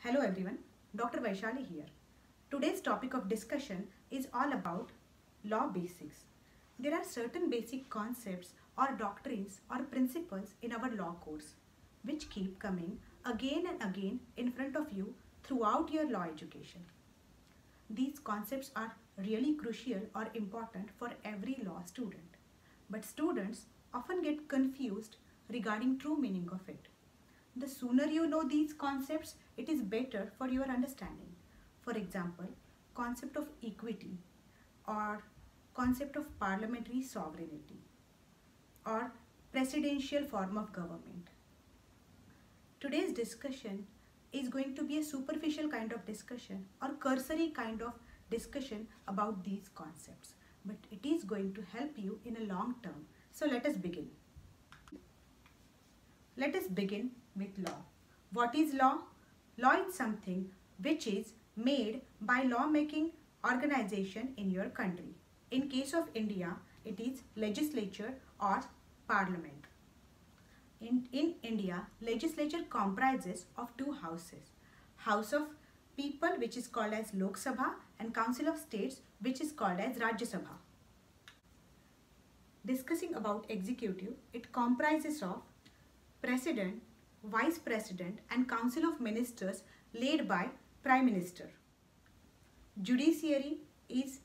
Hello everyone, Dr. Vaishali here. Today's topic of discussion is all about law basics. There are certain basic concepts or doctrines or principles in our law course which keep coming again and again in front of you throughout your law education. These concepts are really crucial or important for every law student, but students often get confused regarding true meaning of it. The sooner you know these concepts, it is better for your understanding. For example, concept of equity or concept of parliamentary sovereignty or presidential form of government. Today's discussion is going to be a superficial kind of discussion or cursory kind of discussion about these concepts, but it is going to help you in a long term. So let us begin. Let us begin with law. What is law? Law is something which is made by lawmaking organization in your country. In case of India, it is legislature or parliament. In India, legislature comprises of two houses. House of People, which is called as Lok Sabha, and Council of States, which is called as Rajya Sabha. Discussing about executive, it comprises of President, Vice President and Council of Ministers led by Prime Minister. Judiciary is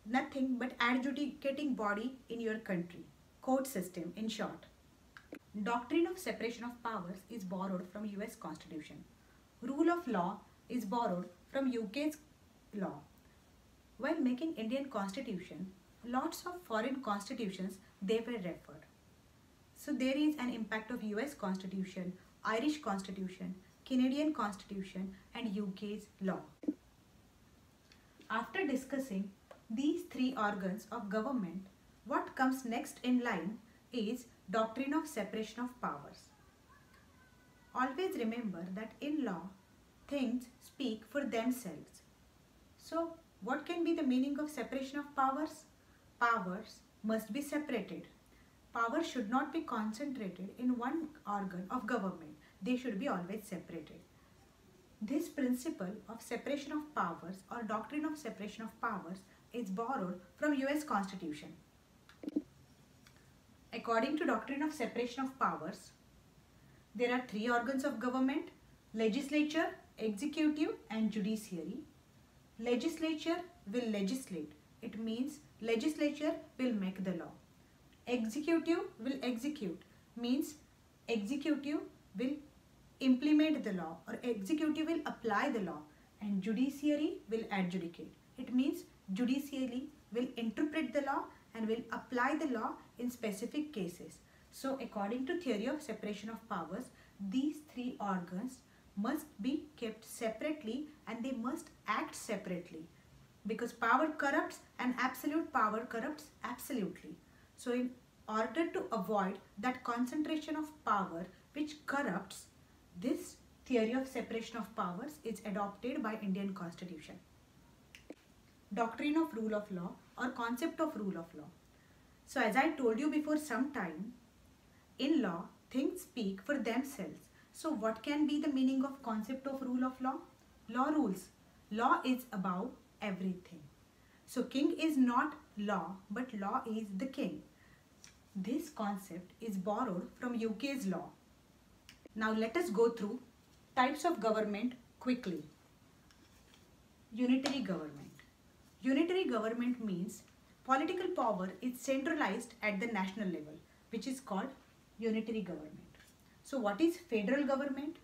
nothing but adjudicating body in your country. Court system in short. Doctrine of separation of powers is borrowed from US Constitution. Rule of law is borrowed from UK's law. While making Indian Constitution, lots of foreign constitutions they were referred. So there is an impact of US Constitution, Irish Constitution, Canadian Constitution and UK's law. After discussing these three organs of government, what comes next in line is doctrine of separation of powers. Always remember that in law, things speak for themselves. So what can be the meaning of separation of powers? Powers must be separated. Power should not be concentrated in one organ of government. They should be always separated. This principle of separation of powers or doctrine of separation of powers is borrowed from US Constitution. According to doctrine of separation of powers, there are three organs of government: legislature, executive and judiciary. Legislature will legislate. It means legislature will make the law. Executive will execute, means executive will implement the law or executive will apply the law, and judiciary will adjudicate. It means judiciary will interpret the law and will apply the law in specific cases. So according to theory of separation of powers, these three organs must be kept separately and they must act separately, because power corrupts and absolute power corrupts absolutely. So in order to avoid that concentration of power which corrupts, this theory of separation of powers is adopted by Indian Constitution. Doctrine of rule of law or concept of rule of law. So as I told you before some time, in law things speak for themselves. So what can be the meaning of concept of rule of law? Law rules. Law is above everything. So king is not law, but law is the king. This concept is borrowed from UK's law. Now let us go through types of government quickly. Unitary government. Unitary government means political power is centralized at the national level, which is called unitary government. So what is federal government?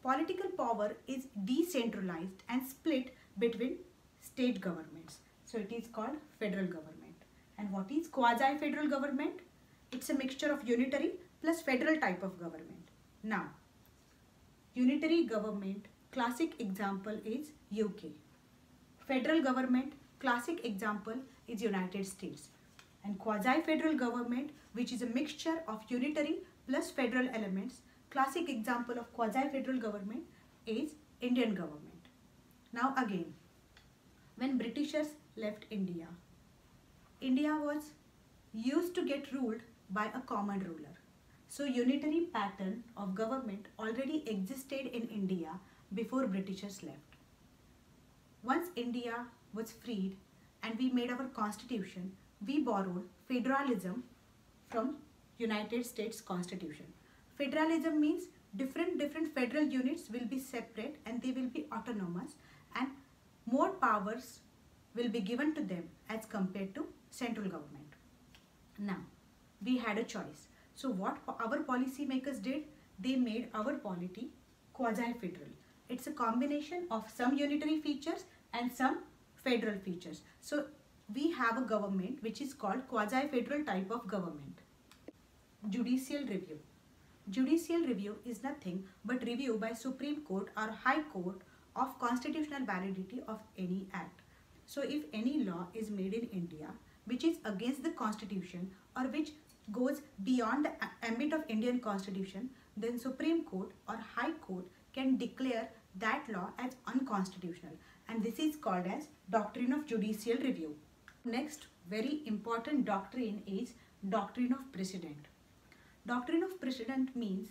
Political power is decentralized and split between state governments. So it is called federal government. And what is quasi-federal government? It's a mixture of unitary plus federal type of government. Now, unitary government, classic example is UK. Federal government, classic example is United States. And quasi-federal government, which is a mixture of unitary plus federal elements, classic example of quasi-federal government is Indian government. Now again, when Britishers left India, India was used to get ruled by a common ruler. So unitary pattern of government already existed in India before Britishers left. Once India was freed and we made our constitution, we borrowed federalism from United States Constitution. Federalism means different federal units will be separate and they will be autonomous, and more powers will be given to them as compared to central government. Now, we had a choice. So what our policy makers did, they made our polity quasi-federal. It's a combination of some unitary features and some federal features. So we have a government which is called quasi-federal type of government. Judicial review. Judicial review is nothing but review by Supreme Court or High Court of constitutional validity of any act. So if any law is made in India which is against the constitution or which goes beyond the ambit of Indian constitution, then Supreme Court or High Court can declare that law as unconstitutional, and this is called as doctrine of judicial review. Next very important doctrine is doctrine of precedent. Doctrine of precedent means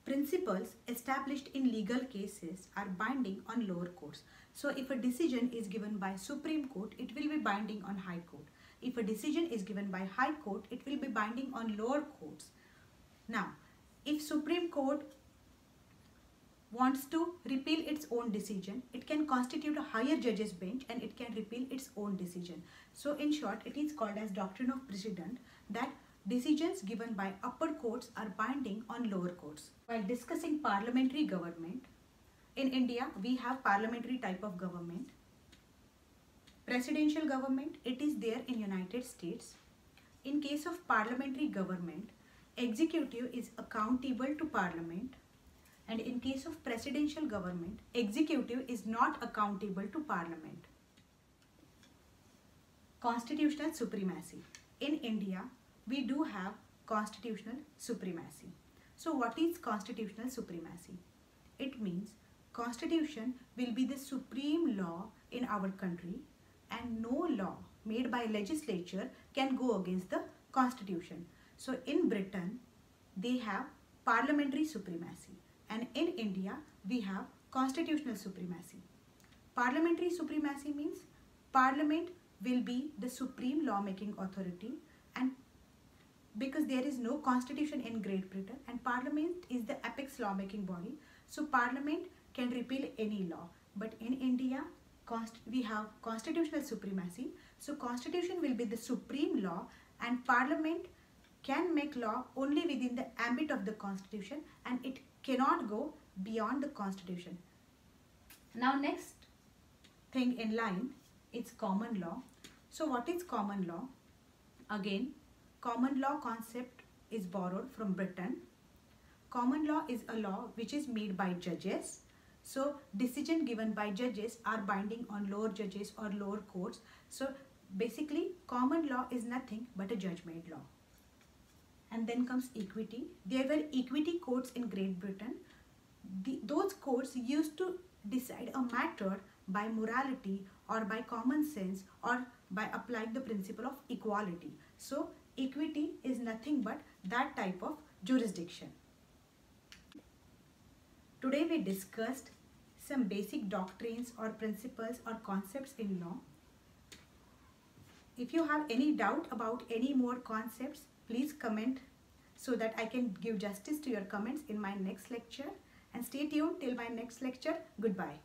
principles established in legal cases are binding on lower courts. So if a decision is given by Supreme Court, it will be binding on High Court. If a decision is given by High Court, it will be binding on lower courts. Now, if Supreme Court wants to repeal its own decision, it can constitute a higher judges bench and it can repeal its own decision. So in short, it is called as doctrine of precedent, that decisions given by upper courts are binding on lower courts. While discussing parliamentary government, in India we have parliamentary type of government. Presidential government, it is there in United States. In case of parliamentary government, executive is accountable to parliament, and in case of presidential government, executive is not accountable to parliament. Constitutional supremacy. In India, we do have constitutional supremacy. So what is constitutional supremacy? It means constitution will be the supreme law in our country, and no law made by legislature can go against the constitution. So in Britain, they have parliamentary supremacy, and in India, we have constitutional supremacy. Parliamentary supremacy means parliament will be the supreme lawmaking authority, and because there is no constitution in Great Britain and parliament is the apex lawmaking body, so parliament can repeal any law. But in India, we have constitutional supremacy, so constitution will be the supreme law and parliament can make law only within the ambit of the constitution and it cannot go beyond the constitution. Now next thing in line is common law. So what is common law? Again, common law concept is borrowed from Britain. Common law is a law which is made by judges. So decision given by judges are binding on lower judges or lower courts. So basically common law is nothing but a judge-made law. And then comes equity. There were equity courts in Great Britain. Those courts used to decide a matter by morality or by common sense or by applying the principle of equality. So equity is nothing but that type of jurisdiction. Today we discussed some basic doctrines or principles or concepts in law. If you have any doubt about any more concepts, please comment so that I can give justice to your comments in my next lecture. And stay tuned till my next lecture. Goodbye.